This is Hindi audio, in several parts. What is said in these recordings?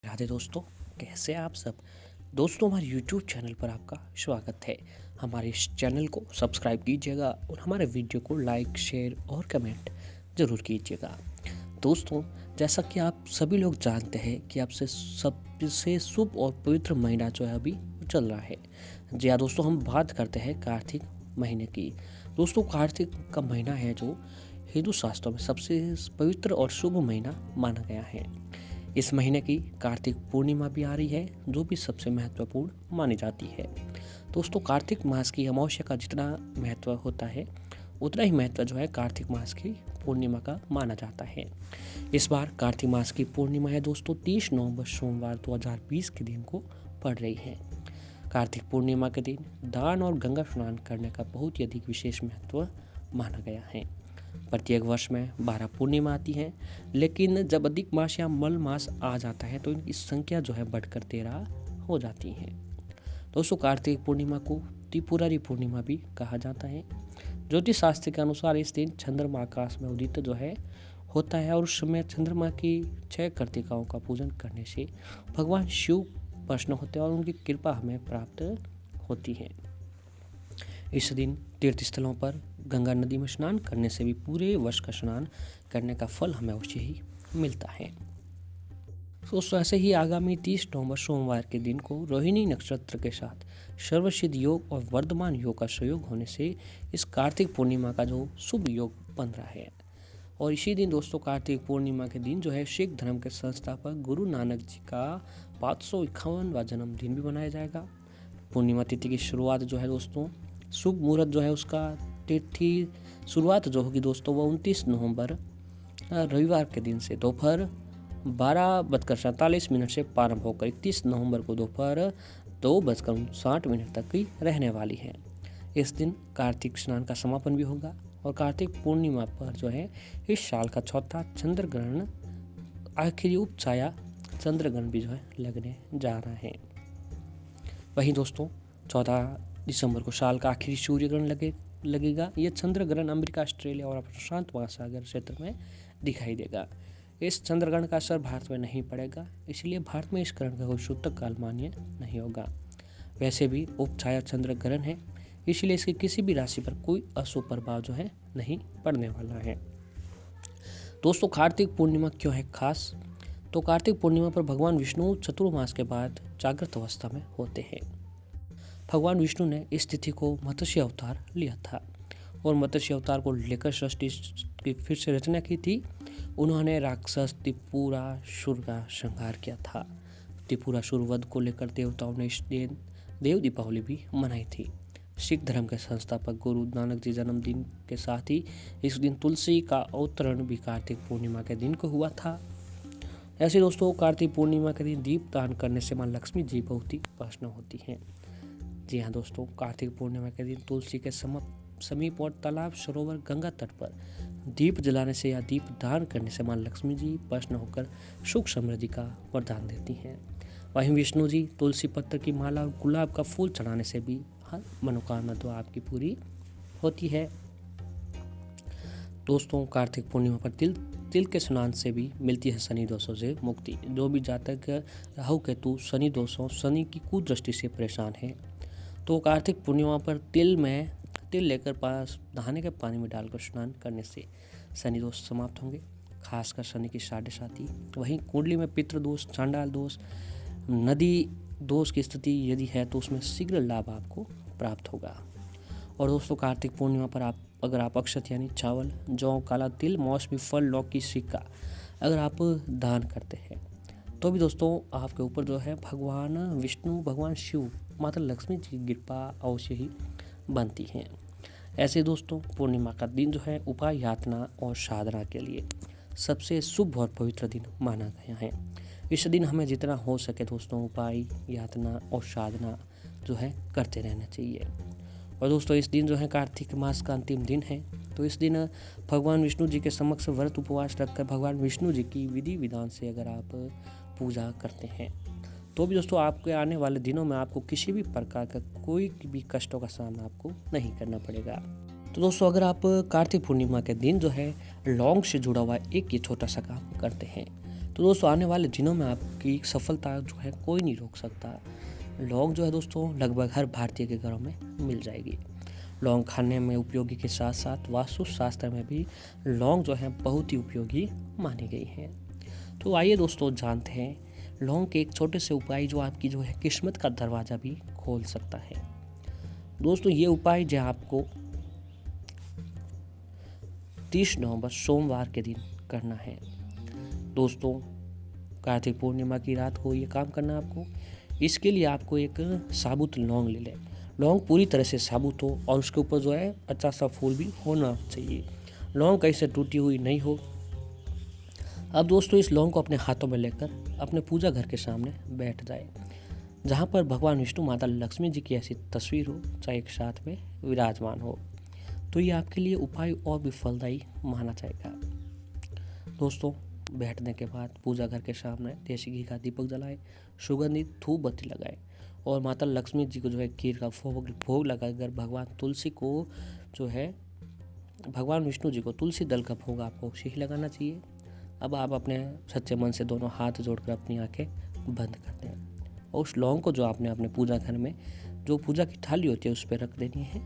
राधे दोस्तों, कैसे आप सब। दोस्तों, हमारे YouTube चैनल पर आपका स्वागत है। हमारे इस चैनल को सब्सक्राइब कीजिएगा और हमारे वीडियो को लाइक, शेयर और कमेंट ज़रूर कीजिएगा। दोस्तों, जैसा कि आप सभी लोग जानते हैं कि आपसे सबसे शुभ और पवित्र महीना जो है अभी चल रहा है। जी हाँ दोस्तों, हम बात करते हैं कार्तिक महीने की। दोस्तों, कार्तिक का महीना है जो हिंदू शास्त्रों में सबसे पवित्र और शुभ महीना माना गया है। इस महीने की कार्तिक पूर्णिमा भी आ रही है, जो भी सबसे महत्वपूर्ण मानी जाती है। दोस्तों, कार्तिक मास की अमावस्या का जितना महत्व होता है, उतना ही महत्व जो है कार्तिक मास की पूर्णिमा का माना जाता है। इस बार कार्तिक मास की पूर्णिमा है दोस्तों 30 नवंबर सोमवार 2020 के दिन को पड़ रही है। कार्तिक पूर्णिमा के दिन दान और गंगा स्नान करने का बहुत ही अधिक विशेष महत्व माना गया है। प्रत्येक वर्ष में 12 पूर्णिमा आती हैं, लेकिन जब अधिक मास या मल मास आ जाता है तो इनकी संख्या जो है बढ़कर 13 हो जाती है। दोस्तों, कार्तिक पूर्णिमा को त्रिपुरारी पूर्णिमा भी कहा जाता है। ज्योतिष शास्त्र के अनुसार इस दिन चंद्रमा आकाश में उदित जो है होता है और उस समय चंद्रमा की 6 कर्तिकाओं का पूजन करने से भगवान शिव प्रसन्न होते हैं और उनकी कृपा हमें प्राप्त होती है। इस दिन तीर्थ स्थलों पर गंगा नदी में स्नान करने से भी पूरे वर्ष का स्नान करने का फल हमें अवश्य ही मिलता है। दोस्तों, ऐसे ही आगामी 30 नवंबर सोमवार के दिन को रोहिणी नक्षत्र के साथ सर्वसिद्ध योग और वर्धमान योग का संयोग होने से इस कार्तिक पूर्णिमा का जो शुभ योग बन रहा है। और इसी दिन दोस्तों, कार्तिक पूर्णिमा के दिन जो है सिख धर्म के संस्थापक गुरु नानक जी का 551वां जन्मदिन भी मनाया जाएगा। पूर्णिमा तिथि की शुरुआत जो है दोस्तों, शुभ मुहूर्त जो है उसका तिथि शुरुआत जो होगी दोस्तों वो 29 नवंबर रविवार के दिन से दोपहर 12:47 से प्रारंभ होकर 31 नवंबर को दोपहर 2:59 तक की रहने वाली है। इस दिन कार्तिक स्नान का समापन भी होगा और कार्तिक पूर्णिमा पर जो है इस साल का चौथा चंद्र ग्रहण आखिरी उपछाया चंद्र ग्रहण भी जो है लगने जा रहा है। वहीं दोस्तों, 14 दिसंबर को साल का आखिरी सूर्य ग्रहण लगेगा। यह चंद्र ग्रहण अमेरिका, ऑस्ट्रेलिया और प्रशांत महासागर क्षेत्र में दिखाई देगा। इस चंद्र ग्रहण का असर भारत में नहीं पड़ेगा, इसलिए भारत में इस ग्रहण का कोई सूतक काल मान्य नहीं होगा। वैसे भी उपछाया चंद्र ग्रहण है, इसलिए इसकी किसी भी राशि पर कोई अशुभ प्रभाव जो है नहीं पड़ने वाला है। दोस्तों, कार्तिक पूर्णिमा क्यों है खास? तो कार्तिक पूर्णिमा पर भगवान विष्णु चतुर्मास के बाद जागृत अवस्था में होते हैं। भगवान विष्णु ने इस तिथि को मत्स्य अवतार लिया था और मत्स्य अवतार को लेकर सृष्टि की फिर से रचना की थी। उन्होंने राक्षस त्रिपुरासुर का संहार किया था। त्रिपुरासुर वध को लेकर देवताओं ने इस दिन देव दीपावली भी मनाई थी। सिख धर्म के संस्थापक गुरु नानक जी जन्मदिन के साथ ही इस दिन तुलसी का अवतरण भी कार्तिक पूर्णिमा के दिन को हुआ था। ऐसे दोस्तों, कार्तिक पूर्णिमा के दिन दीप दान करने से माँ लक्ष्मी जी बहुत ही प्रसन्न होती हैं। जी हाँ दोस्तों, कार्तिक पूर्णिमा के दिन तुलसी के समीप और तालाब, सरोवर, गंगा तट पर दीप जलाने से या दीप दान करने से माँ लक्ष्मी जी प्रसन्न होकर सुख समृद्धि का वरदान देती हैं। वहीं विष्णु जी तुलसी पत्र की माला और गुलाब का फूल चढ़ाने से भी हर मनोकामना तो आपकी पूरी होती है। दोस्तों, कार्तिक पूर्णिमा पर तिल के स्नान से भी मिलती है शनि दोषों से मुक्ति। जो भी जातक राहु केतु शनि दोषों, शनि की कुदृष्टि से परेशान है, तो कार्तिक पूर्णिमा पर तिल लेकर नहाने के पानी में डालकर स्नान करने से शनि दोष समाप्त होंगे, खासकर शनि की साढ़े साथी। वहीं कुंडली में पितृदोष, चांडाल दोष, नदी दोष की स्थिति यदि है तो उसमें शीघ्र लाभ आपको प्राप्त होगा। और दोस्तों, कार्तिक पूर्णिमा पर अगर आप अक्षत यानी चावल, जौ, काला तिल, मौसमी फल, लौकी, सिक्का अगर आप दान करते हैं तो भी दोस्तों आपके ऊपर जो है भगवान विष्णु, भगवान शिव, माता लक्ष्मी जी की कृपा अवश्य ही बनती है। ऐसे दोस्तों, पूर्णिमा का दिन जो है उपाय, यातना और साधना के लिए सबसे शुभ और पवित्र दिन माना गया है। इस दिन हमें जितना हो सके दोस्तों उपाय, यातना और साधना जो है करते रहना चाहिए। और दोस्तों, इस दिन जो है कार्तिक मास का अंतिम दिन है, तो इस दिन भगवान विष्णु जी के समक्ष व्रत उपवास रखकर भगवान विष्णु जी की विधि विधान से अगर आप पूजा करते हैं तो भी दोस्तों आपके आने वाले दिनों में आपको किसी भी प्रकार का कोई भी कष्टों का सामना आपको नहीं करना पड़ेगा। तो दोस्तों, अगर आप कार्तिक पूर्णिमा के दिन जो है लौंग से जुड़ा हुआ एक ये छोटा सा काम करते हैं तो दोस्तों आने वाले दिनों में आपकी सफलता जो है कोई नहीं रोक सकता। लौंग जो है दोस्तों लगभग हर भारतीय के घरों में मिल जाएगी। लौंग खाने में उपयोगी के साथ साथ वास्तुशास्त्र में भी लौंग जो है बहुत ही उपयोगी मानी गई है। तो आइए दोस्तों जानते हैं लौंग के एक छोटे से उपाय जो आपकी जो है किस्मत का दरवाज़ा भी खोल सकता है। दोस्तों ये उपाय जो आपको 30 नवंबर सोमवार के दिन करना है। दोस्तों कार्तिक पूर्णिमा की रात को ये काम करना है आपको। इसके लिए आपको एक साबुत लौंग ले लें। लौंग पूरी तरह से साबुत हो और उसके ऊपर जो है अच्छा सा फूल भी होना चाहिए। लौंग कहीं से टूटी हुई नहीं हो। अब दोस्तों इस लौंग को अपने हाथों में लेकर अपने पूजा घर के सामने बैठ जाए, जहाँ पर भगवान विष्णु, माता लक्ष्मी जी की ऐसी तस्वीर हो, चाहे एक साथ में विराजमान हो। तो ये आपके लिए उपाय और भी फलदायी माना जाएगा। दोस्तों बैठने के बाद पूजा घर के सामने देसी घी का दीपक जलाए, सुगंधित धूप बत्ती लगाए और माता लक्ष्मी जी को जो है खीर का भोग लगाकर भगवान विष्णु जी को तुलसी दल का भोग आपको ही लगाना चाहिए। अब आप अपने सच्चे मन से दोनों हाथ जोड़कर अपनी आंखें बंद कर दें और उस लौंग को जो आपने अपने पूजा घर में जो पूजा की थाली होती है उस पर रख देनी है।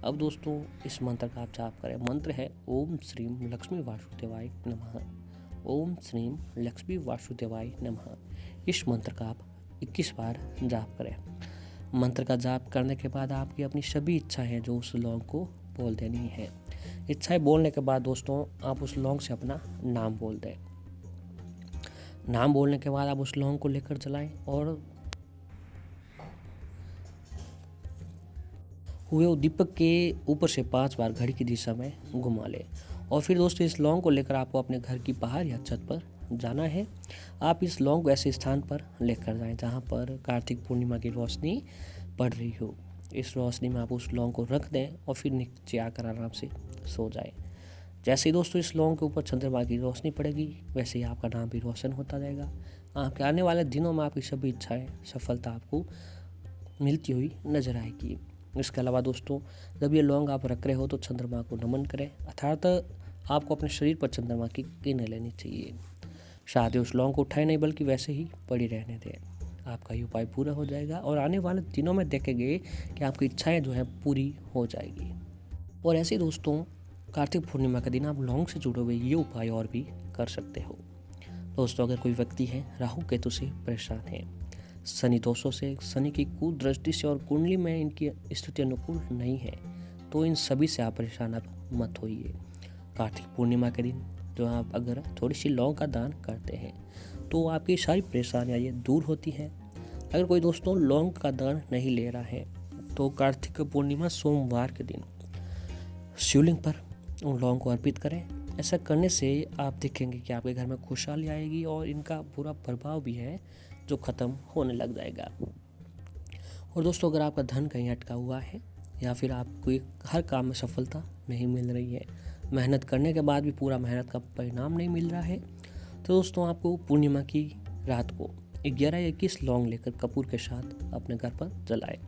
अब दोस्तों इस मंत्र का आप जाप करें। मंत्र है ओम श्रीम लक्ष्मी वासुदेवाय नमः। ओम श्रीम लक्ष्मी वासुदेवाय नमः। इस मंत्र का आप 21 बार जाप करें। मंत्र का जाप करने के बाद आपकी अपनी सभी इच्छाएं जो उस लौंग को बोल देनी है। इच्छाएं बोलने के बाद दोस्तों आप उस लौंग से अपना नाम बोल दें। नाम बोलने के बाद आप उस लौंग को लेकर जलाएं और हुए दीपक के ऊपर से 5 बार घड़ी की दिशा में घुमा लें। और फिर दोस्तों इस लौंग को लेकर आपको अपने घर की बाहर या छत पर जाना है। आप इस लौंग को ऐसे स्थान पर लेकर जाएं जहां पर कार्तिक पूर्णिमा की रोशनी पड़ रही हो। इस रोशनी में आप उस लौंग को रख दें और फिर नीचे आकर आराम से सो जाएं। जैसे ही दोस्तों इस लौंग के ऊपर चंद्रमा की रोशनी पड़ेगी वैसे ही आपका नाम भी रोशन होता जाएगा। आपके आने वाले दिनों में आपकी सभी इच्छाएं सफलता आपको मिलती हुई नजर आएगी। इसके अलावा दोस्तों जब ये लौंग आप रख रहे हो तो चंद्रमा को नमन करें, अर्थात आपको अपने शरीर पर चंद्रमा की किरणें लेनी चाहिए। साथ ही उस लौंग को उठाए नहीं बल्कि वैसे ही पड़ी रहने दें। आपका ये उपाय पूरा हो जाएगा और आने वाले दिनों में देखेंगे कि आपकी इच्छाएं जो है पूरी हो जाएगी। और ऐसे दोस्तों कार्तिक पूर्णिमा के दिन आप लौंग से जुड़े हुए ये उपाय और भी कर सकते हो। दोस्तों अगर कोई व्यक्ति है राहु केतु से परेशान है, शनि दोषों से, शनि की कुदृष्टि से और कुंडली में इनकी स्थिति अनुकूल नहीं है, तो इन सभी से आप परेशान अब मत होइए। कार्तिक पूर्णिमा के दिन जो आप अगर थोड़ी सी लौंग का दान करते हैं तो आपकी सारी परेशानियाँ ये दूर होती हैं। अगर कोई दोस्तों लौंग का दान नहीं ले रहा है तो कार्तिक पूर्णिमा सोमवार के दिन शिवलिंग पर उन लौंग को अर्पित करें। ऐसा करने से आप देखेंगे कि आपके घर में खुशहाली आएगी और इनका बुरा प्रभाव भी है जो ख़त्म होने लग जाएगा। और दोस्तों अगर आपका धन कहीं अटका हुआ है या फिर आपको हर काम में सफलता नहीं मिल रही है, मेहनत करने के बाद भी पूरा मेहनत का परिणाम नहीं मिल रहा है, तो दोस्तों आपको पूर्णिमा की रात को 11 या 21 लौंग लेकर कपूर के साथ अपने घर पर जलाएं।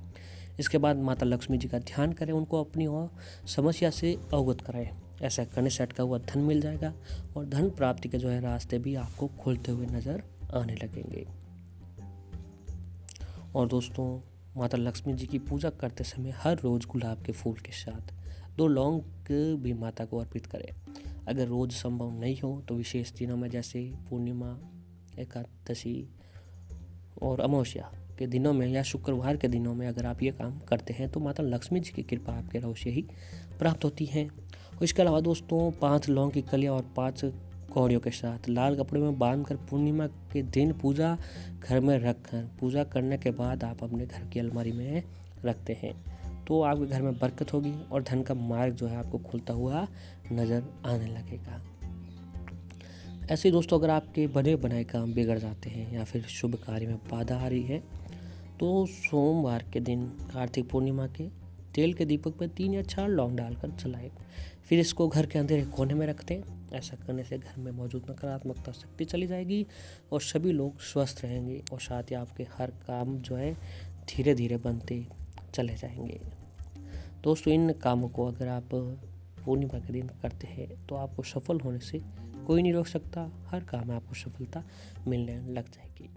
इसके बाद माता लक्ष्मी जी का ध्यान करें, उनको अपनी और समस्या से अवगत कराएं। ऐसा करने से अटका हुआ धन मिल जाएगा और धन प्राप्ति के जो है रास्ते भी आपको खुलते हुए नजर आने लगेंगे। और दोस्तों माता लक्ष्मी जी की पूजा करते समय हर रोज़ गुलाब के फूल के साथ 2 लौंग भी माता को अर्पित करें। अगर रोज़ संभव नहीं हो तो विशेष दिनों में जैसे पूर्णिमा, एकादशी और अमावस्या के दिनों में या शुक्रवार के दिनों में अगर आप ये काम करते हैं तो माता लक्ष्मी जी की कृपा आपके अवश्य ही प्राप्त होती है। और इसके अलावा दोस्तों 5 लौंग की कलियाँ और 5 कौड़ियों के साथ लाल कपड़े में बांधकर पूर्णिमा के दिन पूजा घर में रखकर पूजा करने के बाद आप अपने घर की अलमारी में रखते हैं तो आपके घर में बरकत होगी और धन का मार्ग जो है आपको खुलता हुआ नज़र आने लगेगा। ऐसे ही दोस्तों अगर आपके बने बनाए काम बिगड़ जाते हैं या फिर शुभ कार्य में बाधा आ रही है तो सोमवार के दिन कार्तिक पूर्णिमा के तेल के दीपक में 3 या 4 लौंग डालकर जलाएं। फिर इसको घर के अंदर एक कोने में रख दें। ऐसा करने से घर में मौजूद नकारात्मकता शक्ति चली जाएगी और सभी लोग स्वस्थ रहेंगे और साथ ही आपके हर काम जो है धीरे धीरे बनते चले जाएंगे। दोस्तों इन कामों को अगर आप पूर्णिमा के दिन करते हैं तो आपको सफल होने से कोई नहीं रोक सकता। हर काम में आपको सफलता मिलने लग जाएगी।